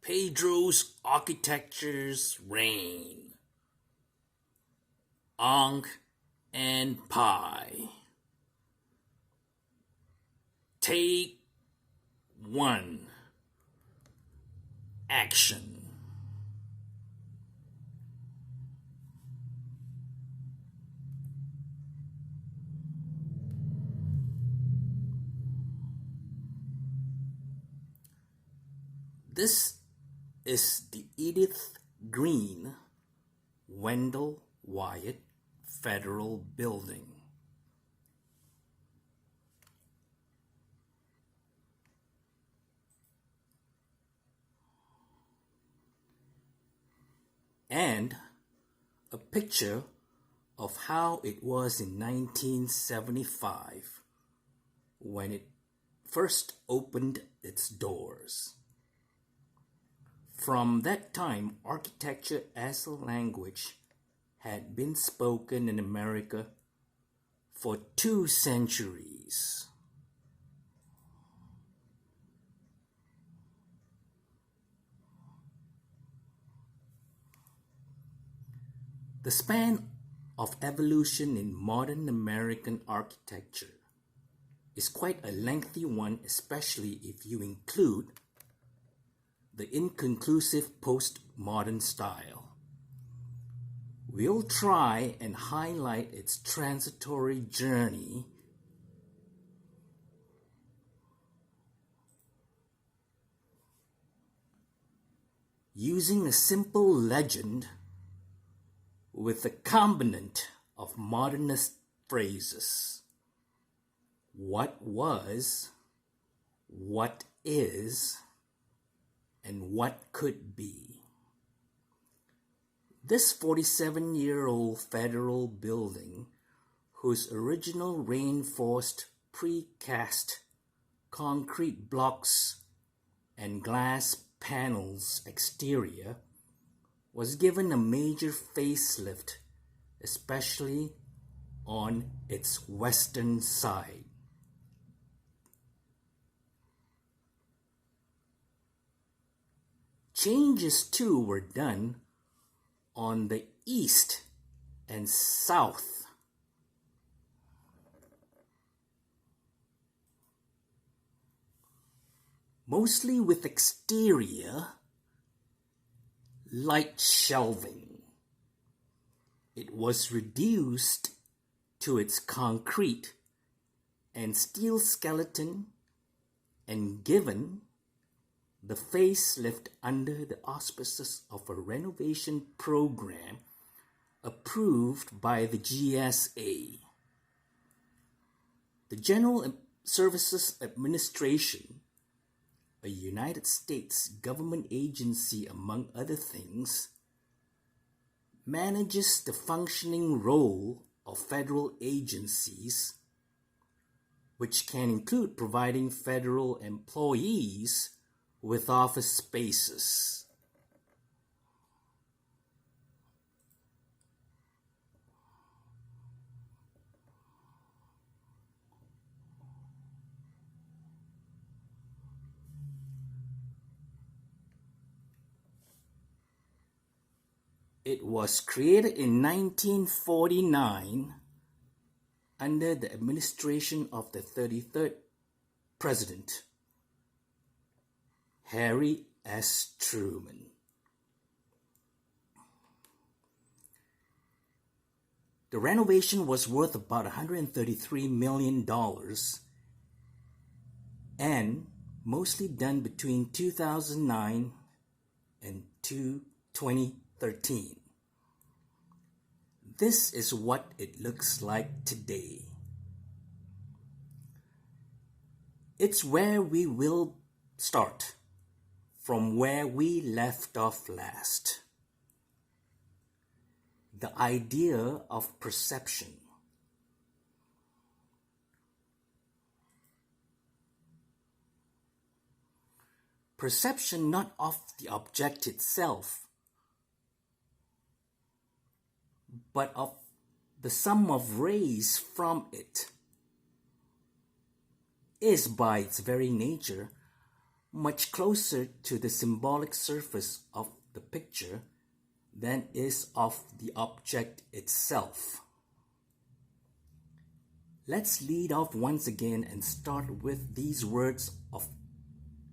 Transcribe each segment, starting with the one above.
Pedro's architecture's reign. Ankh and Pi. Take 1. Action. This is the Edith Green Wendell Wyatt Federal Building. And a picture of how it was in 1975 when it first opened its doors. From that time, architecture as a language had been spoken in America for 2 centuries. The span of evolution in modern American architecture is quite a lengthy one, especially if you include the inconclusive postmodern style. We'll try and highlight its transitory journey using a simple legend with a combinant of modernist phrases. What was, what is, and what could be. This 47-year-old federal building, whose original reinforced precast concrete blocks and glass panels exterior, was given a major facelift, especially on its western side. Changes too were done on the east and south. Mostly with exterior light shelving. It was reduced to its concrete and steel skeleton and given the facelift under the auspices of a renovation program approved by the GSA. The General Services Administration, a United States government agency among other things, manages the functioning role of federal agencies, which can include providing federal employees with office spaces. It was created in 1949 under the administration of the 33rd President, Harry S. Truman. The renovation was worth about $133 million and mostly done between 2009 and 2013. This is what it looks like today. It's where we will start, from where we left off last. The idea of perception. Perception not of the object itself, but of the sum of rays from it, is by its very nature much closer to the symbolic surface of the picture than is of the object itself. Let's lead off once again and start with these words of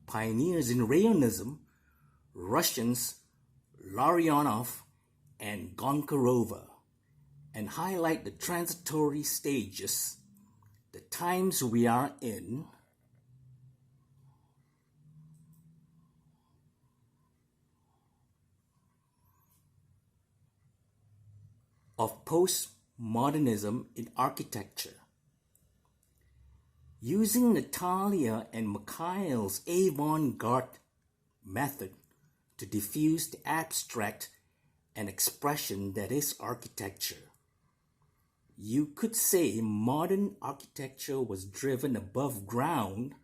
pioneers in rayonism, Russians Larionov and Gonkarova, and highlight the transitory stages, the times we are in, of postmodernism in architecture. Using Natalia and Mikhail's avant-garde method to diffuse the abstract and expression that is architecture, you could say modern architecture was driven above ground,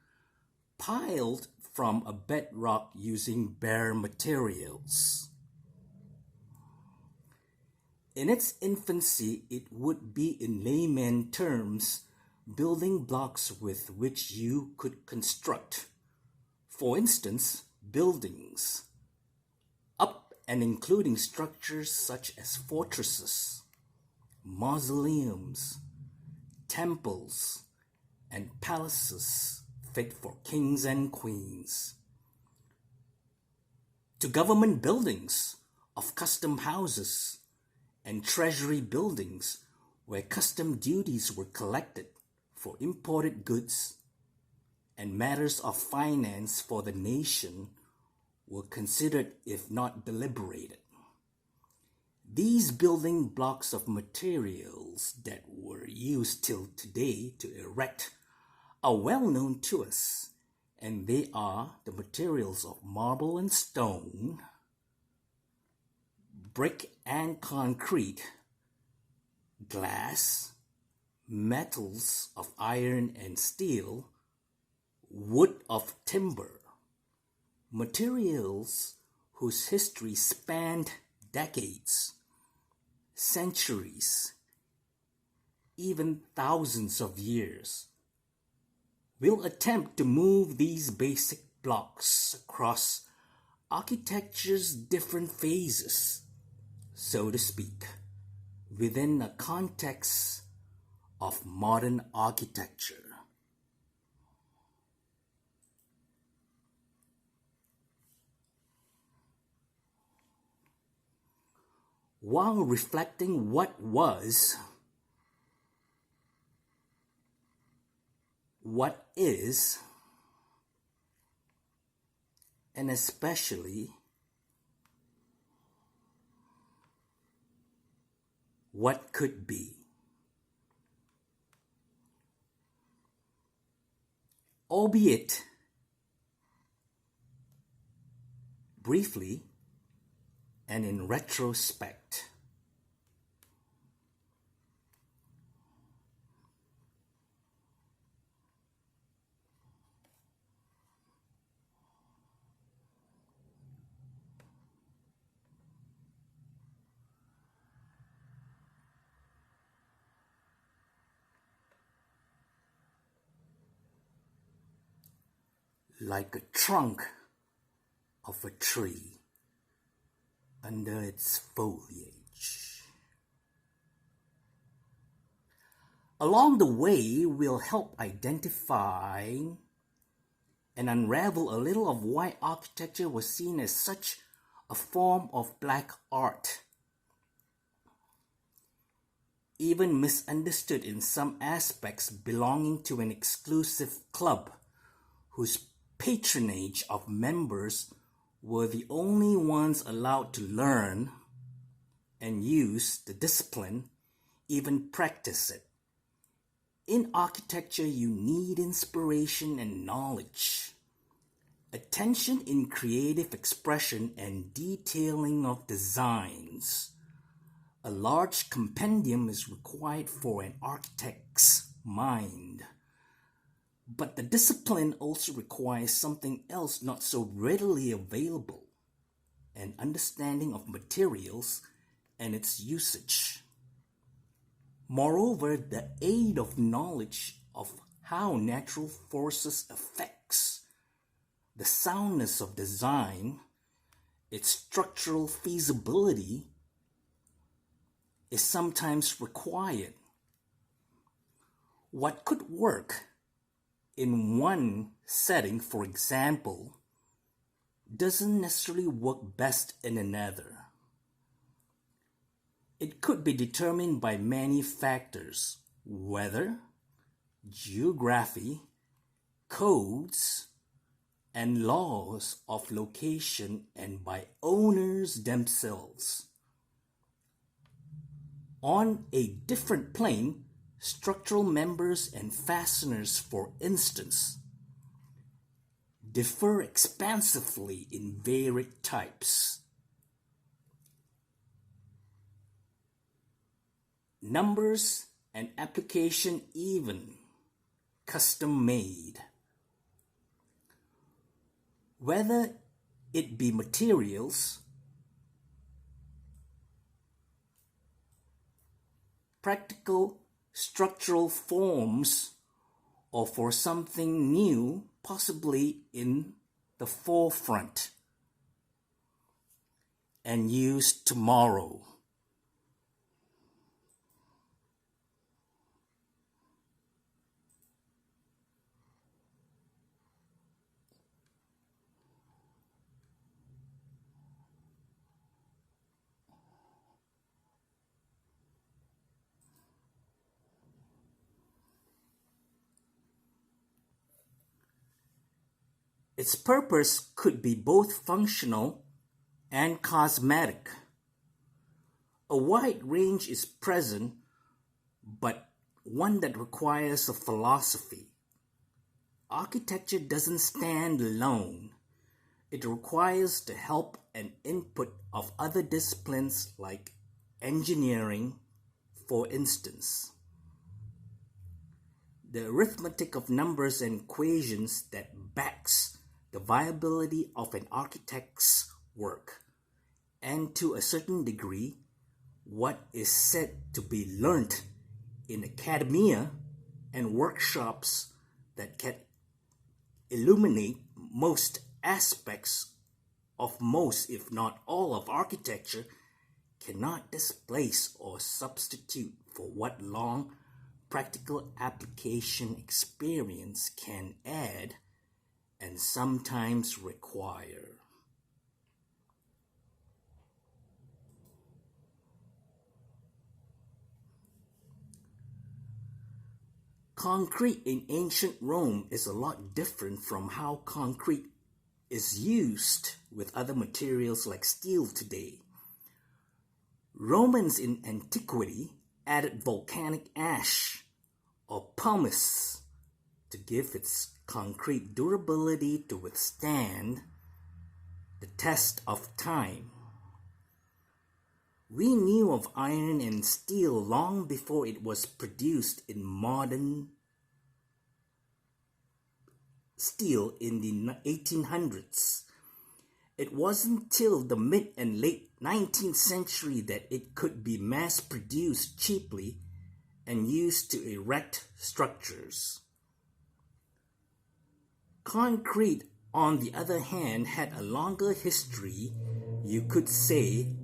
piled from a bedrock using bare materials. In its infancy, it would be, in layman terms, building blocks with which you could construct, for instance, buildings, up and including structures such as fortresses, mausoleums, temples, and palaces fit for kings and queens, to government buildings of custom houses and treasury buildings where custom duties were collected for imported goods, and matters of finance for the nation were considered if not deliberated. These building blocks of materials that were used till today to erect are well known to us, and they are the materials of marble and stone, brick and concrete, glass, metals of iron and steel, wood of timber, materials whose history spanned decades, centuries, even thousands of years. We'll attempt to move these basic blocks across architecture's different phases, so to speak, within a context of modern architecture. While reflecting what was, what is, and especially what could be. Albeit briefly and in retrospect. Like a trunk of a tree under its foliage. Along the way, we'll help identify and unravel a little of why architecture was seen as such a form of black art, even misunderstood in some aspects, belonging to an exclusive club whose patronage of members were the only ones allowed to learn and use the discipline, even practice it. In architecture, you need inspiration and knowledge, attention in creative expression and detailing of designs. A large compendium is required for an architect's mind. But the discipline also requires something else not so readily available, an understanding of materials and its usage. Moreover, the aid of knowledge of how natural forces affects the soundness of design, its structural feasibility is sometimes required. What could work in one setting, for example, doesn't necessarily work best in another. It could be determined by many factors: weather, geography, codes, and laws of location, and by owners themselves. On a different plane, structural members and fasteners, for instance, differ expansively in varied types. Numbers and application even custom made. Whether it be materials, practical structural forms, or for something new, possibly in the forefront and used tomorrow. Its purpose could be both functional and cosmetic. A wide range is present, but one that requires a philosophy. Architecture doesn't stand alone. It requires the help and input of other disciplines like engineering, for instance. The arithmetic of numbers and equations that backs the viability of an architect's work, and to a certain degree, what is said to be learnt in academia and workshops that can illuminate most aspects of most, if not all, of architecture, cannot displace or substitute for what long practical application experience can add and sometimes require. Concrete in ancient Rome is a lot different from how concrete is used with other materials like steel today. Romans in antiquity added volcanic ash or pumice to give its concrete durability to withstand the test of time. We knew of iron and steel long before it was produced in modern steel in the 1800s. It wasn't till the mid and late 19th century that it could be mass-produced cheaply and used to erect structures. Concrete, on the other hand, had a longer history, you could say,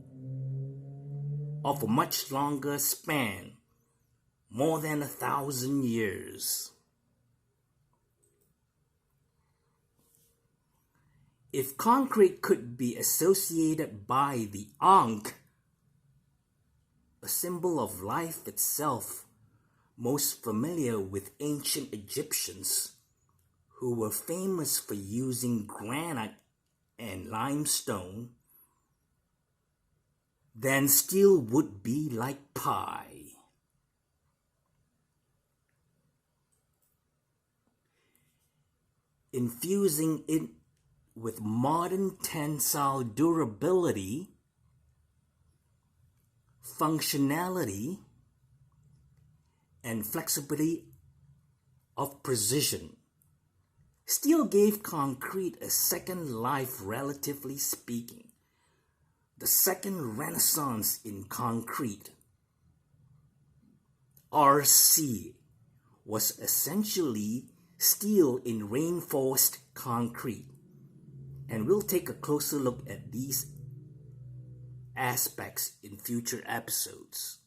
of a much longer span, more than 1,000 years. If concrete could be associated by the Ankh, a symbol of life itself, most familiar with ancient Egyptians, who were famous for using granite and limestone, then steel would be like pie. Infusing it with modern tensile durability, functionality, and flexibility of precision. Steel gave concrete a second life, relatively speaking. The second renaissance in concrete, RC, was essentially steel in reinforced concrete. And we'll take a closer look at these aspects in future episodes.